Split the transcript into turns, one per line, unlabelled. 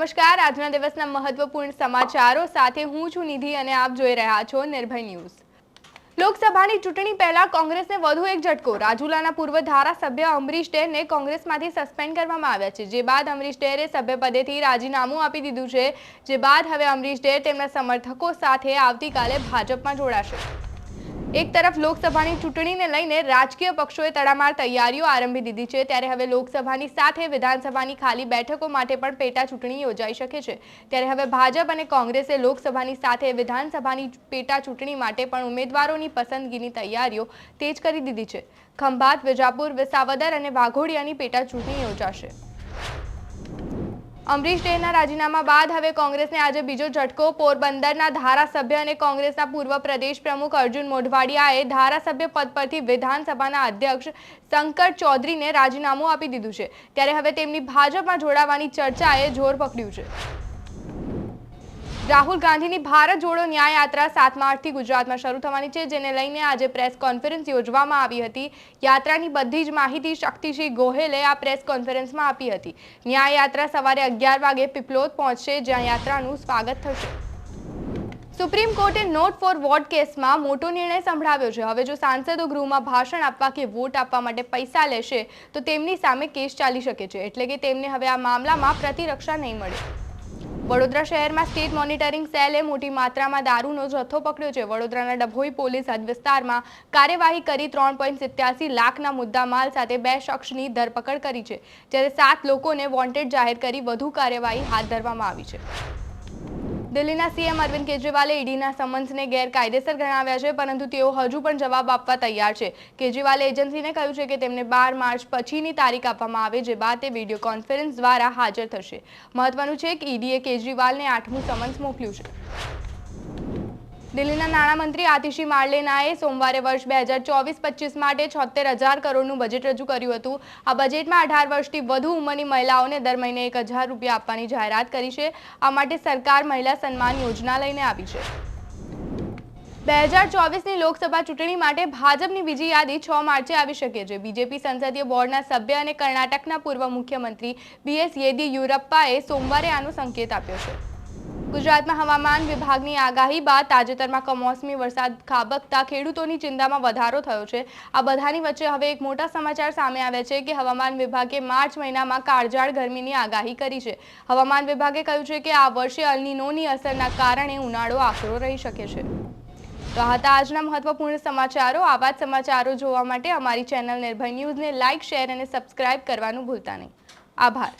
નમસ્કાર, આજના દિવસના મહત્વપૂર્ણ સમાચારો સાથે હું છું નિધિ અને આપ જોઈ રહ્યા છો નિર્ભય ન્યૂઝ। લોકસભાની ચૂંટણી પહેલા કોંગ્રેસને વધુ એક ઝટકો। રાજુલાના પૂર્વ ધારાસભ્ય અમરીશ ડેરને કોંગ્રેસમાંથી સસ્પેન્ડ કરવામાં આવ્યા છે, જે બાદ અમરીશ ડેરે સભ્યપદેથી રાજીનામું આપી દીધું છે, જે બાદ હવે અમરીશ ડેર તેમના સમર્થકો સાથે આવતીકાલે ભાજપમાં જોડાશે। એક તરફ લોકસભાની ચૂંટણીને લઈને રાજકીય પક્ષોએ તડામાર તૈયારીઓ આરંભી દીધી છે, ત્યારે હવે લોકસભાની સાથે વિધાનસભાની ખાલી બેઠકો માટે પણ પેટા ચૂંટણી યોજાઈ શકે છે। ત્યારે હવે ભાજપ અને કોંગ્રેસે લોકસભાની સાથે વિધાનસભાની પેટા ચૂંટણી માટે પણ ઉમેદવારોની પસંદગીની તૈયારીઓ તેજ કરી દીધી છે। ખંભાત, વિજાપુર, વિસાવદર અને વાઘોડિયાની પેટા ચૂંટણી યોજાશે। અમરીશ ડેરના રાજીનામા બાદ હવે કોંગ્રેસને આજે બીજો ઝટકો। પોરબંદરના ધારાસભ્ય અને કોંગ્રેસના પૂર્વ પ્રદેશ પ્રમુખ અર્જુન મોઢવાડિયાએ ધારાસભ્ય પદ પરથી વિધાનસભાના અધ્યક્ષ શંકર ચૌધરીને રાજીનામું આપી દીધું છે, ત્યારે હવે તેમની ભાજપમાં જોડાવાની ચર્ચાએ જોર પકડ્યું છે। રાહુલ ગાંધીની ભારત જોડો ન્યાય યાત્રા 7 માર્ચથી ગુજરાતમાં શરૂ થવાની છે, જેને લઈને આજે પ્રેસ કોન્ફરન્સ યોજવામાં આવી હતી। યાત્રાની બધી જ માહિતી શક્તિસિંહ ગોહિલે આ પ્રેસ કોન્ફરન્સમાં આપી હતી। ન્યાય યાત્રા સવારે 11 વાગે પીપલોદ પહોંચશે, જ્યાં યાત્રાનું સ્વાગત થશે। સુપ્રીમ કોર્ટે નોટ ફોર વોટ કેસમાં મોટો નિર્ણય સંભળાવ્યો છે। હવે જો સાંસદો ગૃહમાં ભાષણ આપવા કે વોટ આપવા માટે પૈસા લેશે તો તેમની સામે કેસ ચાલી શકે છે, એટલે કે તેમને હવે આ મામલામાં પ્રતિરક્ષા નહીં મળે। વડોદરા શહેરમાં સ્ટેટ મોનિટરિંગ સેલે મોટી માત્રામાં દારૂનો જથ્થો પકડ્યો છે। વડોદરાના ડભોઈ પોલીસ હદ વિસ્તારમાં કાર્યવાહી કરી 3.87 લાખના મુદ્દામાલ સાથે 2 શખ્સની ધરપકડ કરી છે, જ્યારે 7 લોકોને વોન્ટેડ જાહેર કરી વધુ કાર્યવાહી હાથ ધરવામાં આવી છે। દિલ્હીના સીએમ અરવિંદ કેજરીવાલે ઈડીના સમન્સને ગેરકાયદેસર ગણાવ્યા છે, પરંતુ તેઓ હજુ પણ જવાબ આપવા તૈયાર છે। કેજરીવાલે એજન્સીને કહ્યું છે કે તેમને 12 માર્ચ પછીની તારીખ આપવામાં આવે, જે બાદ તે વિડીયો કોન્ફરન્સ દ્વારા હાજર થશે। મહત્વનું છે કે ઈડીએ કેજરીવાલને 8મું સમન્સ મોકલ્યું છે। દિલ્હીના નાણામંત્રી આતિશી માર્લેનાએ સોમવારે વર્ષ 2024-25 માટે 76,000 કરોડનું બજેટ રજૂ કર્યું હતું। આ બજેટમાં 18 વર્ષથી વધુ ઉંમરની મહિલાઓને દર મહિને 1,000 રૂપિયા આપવાની જાહેરાત કરી છે। આ માટે સરકાર મહિલા સન્માન યોજના લઈને આવી છે। 2024ની લોકસભા ચૂંટણી માટે ભાજપની બીજી યાદી 6 માર્ચે આવી શકે છે। બીજેપી સંસદીય બોર્ડના સભ્ય અને કર્ણાટકના પૂર્વ મુખ્યમંત્રી બીએસ યેદિયુરપ્પાએ સોમવારે આનો સંકેત આપ્યો છે। ગુજરાતમાં હવામાન વિભાગની આગાહી બાદ તાજેતરમાં કમોસમી વરસાદ ખાબકતા ખેડૂતોની ચિંતામાં વધારો થયો છે। આ બધાની વચ્ચે હવે એક મોટા સમાચાર સામે આવ્યા છે કે હવામાન વિભાગે માર્ચ મહિનામાં કાળઝાળ ગરમીની આગાહી કરી છે। હવામાન વિભાગે કહ્યું છે કે આ વર્ષે અલ નીનોની અસરના કારણે ઉનાળો આકરો રહી શકે છે। તો આ હતા આજના મહત્વપૂર્ણ સમાચારો। આવા જ સમાચારો જોવા માટે અમારી ચેનલ નિર્ભય ન્યૂઝને લાઇક, શેર અને સબસ્ક્રાઇબ કરવાનું ભૂલતા નહીં। આભાર।